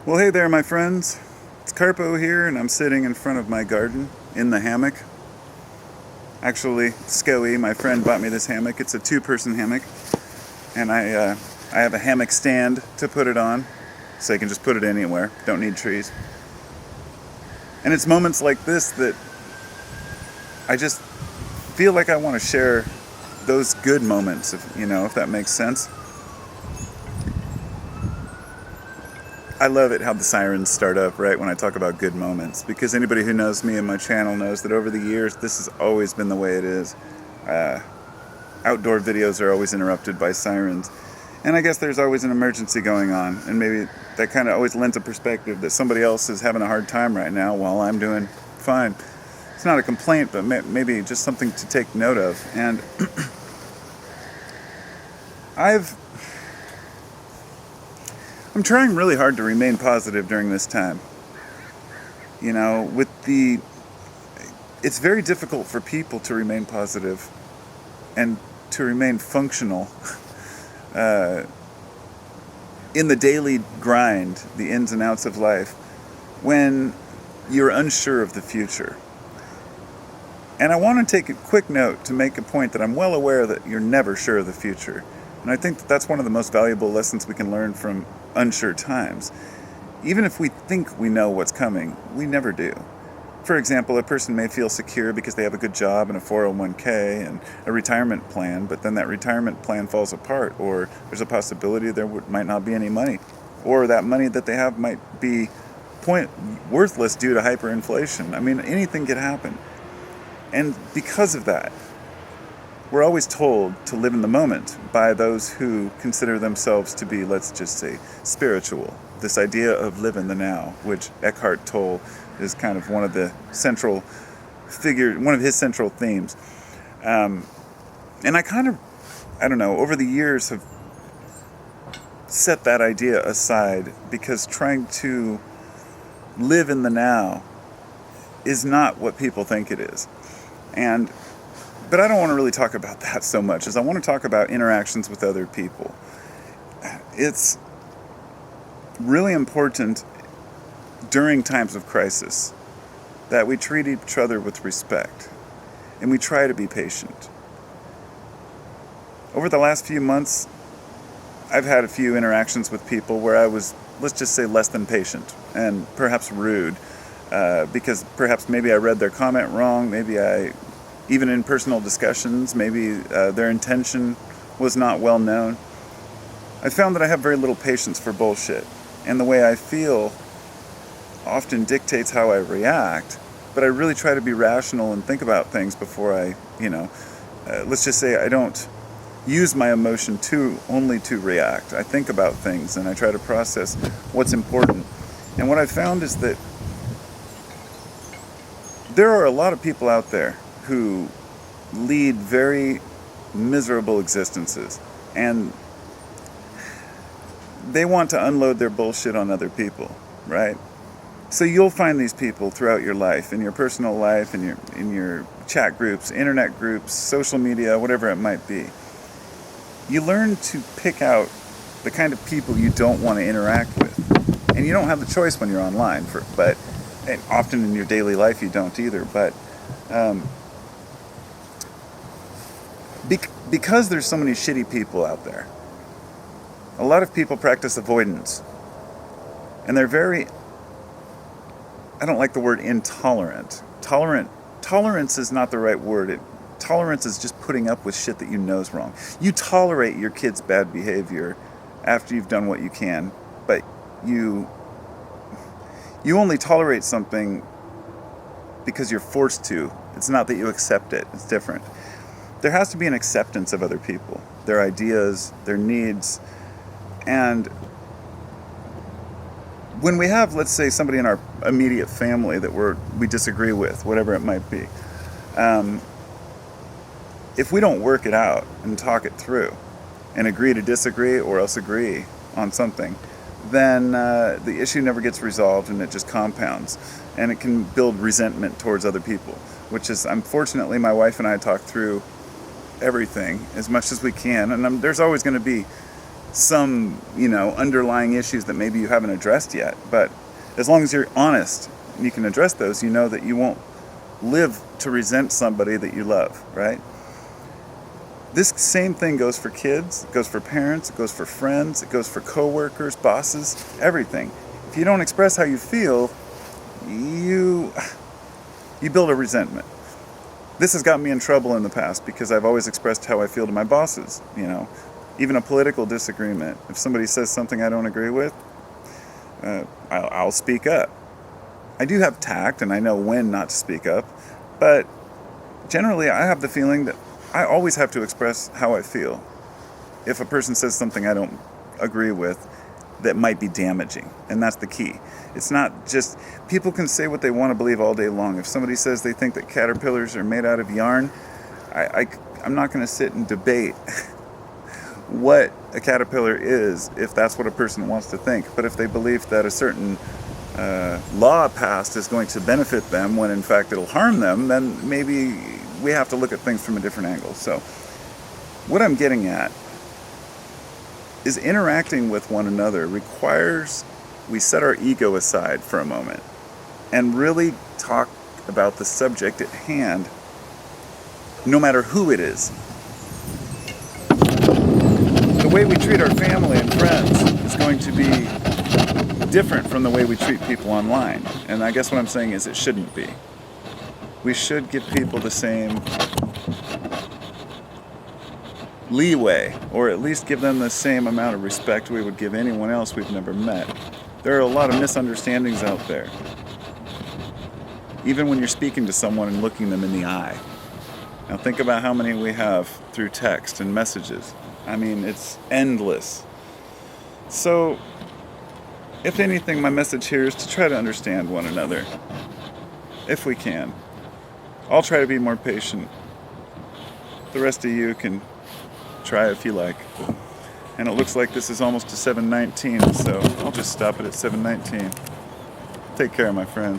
Well, hey there, my friends. It's Carpo here, and I'm sitting in front of my garden in the hammock. Actually, Scoey, my friend, bought me this hammock. It's a two-person hammock, and I have a hammock stand to put it on, so you can just put it anywhere. Don't need trees. And it's moments like this that I just feel like I want to share those good moments, if that makes sense. I love it how the sirens start up right when I talk about good moments, because anybody who knows me and my channel knows that over the years this has always been the way it is. Outdoor videos are always interrupted by sirens, and I guess there's always an emergency going on, and maybe that kind of always lends a perspective that somebody else is having a hard time right now while I'm doing fine. It's not a complaint, but maybe just something to take note of. And I'm trying really hard to remain positive during this time. It's very difficult for people to remain positive and to remain functional in the daily grind, the ins and outs of life, when you're unsure of the future. And I want to take a quick note to make a point that I'm well aware that you're never sure of the future. And I think that that's one of the most valuable lessons we can learn from unsure times. Even if we think we know what's coming, we never do. For example, a person may feel secure because they have a good job and a 401k and a retirement plan, but then that retirement plan falls apart, or there's a possibility there might not be any money, or that money that they have might be worthless due to hyperinflation. I mean, anything could happen. And because of that, we're always told to live in the moment by those who consider themselves to be, let's just say, spiritual. This idea of live in the now, which Eckhart Tolle is kind of one of his central themes. And I don't know, over the years have set that idea aside, because trying to live in the now is not what people think it is. But I don't want to really talk about that so much, as I want to talk about interactions with other people. It's really important during times of crisis that we treat each other with respect, and we try to be patient. Over the last few months, I've had a few interactions with people where I was, let's just say, less than patient and perhaps rude, because perhaps maybe I read their comment wrong, even in personal discussions, maybe their intention was not well known. I found that I have very little patience for bullshit, and the way I feel often dictates how I react, but I really try to be rational and think about things before I, let's just say I don't use my emotion only to react. I think about things and I try to process what's important. And what I've found is that there are a lot of people out there who lead very miserable existences, and they want to unload their bullshit on other people, right? So you'll find these people throughout your life, in your personal life, in your chat groups, internet groups, social media, whatever it might be. You learn to pick out the kind of people you don't want to interact with, and you don't have the choice when you're online. And often in your daily life you don't either. But because there's so many shitty people out there, a lot of people practice avoidance. And they're very, I don't like the word intolerant. Tolerance is not the right word. Tolerance is just putting up with shit that you know is wrong. You tolerate your kid's bad behavior after you've done what you can, but you only tolerate something because you're forced to. It's not that you accept it. It's different. There has to be an acceptance of other people, their ideas, their needs. And when we have, let's say, somebody in our immediate family that we disagree with, whatever it might be, if we don't work it out and talk it through and agree to disagree, or else agree on something, then the issue never gets resolved, and it just compounds, and it can build resentment towards other people, which is, unfortunately, my wife and I talk through everything as much as we can, and there's always going to be some, underlying issues that maybe you haven't addressed yet. But as long as you're honest and you can address those, you know that you won't live to resent somebody that you love, right? This same thing goes for kids, it goes for parents, it goes for friends, it goes for coworkers, bosses, everything. If you don't express how you feel, you build a resentment. This has gotten me in trouble in the past because I've always expressed how I feel to my bosses, Even a political disagreement. If somebody says something I don't agree with, I'll speak up. I do have tact and I know when not to speak up, but generally I have the feeling that I always have to express how I feel. If a person says something I don't agree with, that might be damaging, and that's the key. It's not just, people can say what they want to believe all day long. If somebody says they think that caterpillars are made out of yarn, I'm not going to sit and debate what a caterpillar is if that's what a person wants to think. But if they believe that a certain law passed is going to benefit them when in fact it'll harm them, then maybe we have to look at things from a different angle. So what I'm getting at is interacting with one another requires we set our ego aside for a moment and really talk about the subject at hand, no matter who it is. The way we treat our family and friends is going to be different from the way we treat people online. And I guess what I'm saying is it shouldn't be. We should give people the same leeway, or at least give them the same amount of respect we would give anyone else we've never met. There are a lot of misunderstandings out there, even when you're speaking to someone and looking them in the eye. Now think about how many we have through text and messages. I mean, it's endless. So, if anything, my message here is to try to understand one another, if we can. I'll try to be more patient. The rest of you can try if you like. And it looks like this is almost to 7:19, so I'll just stop it at 7:19. Take care, my friends.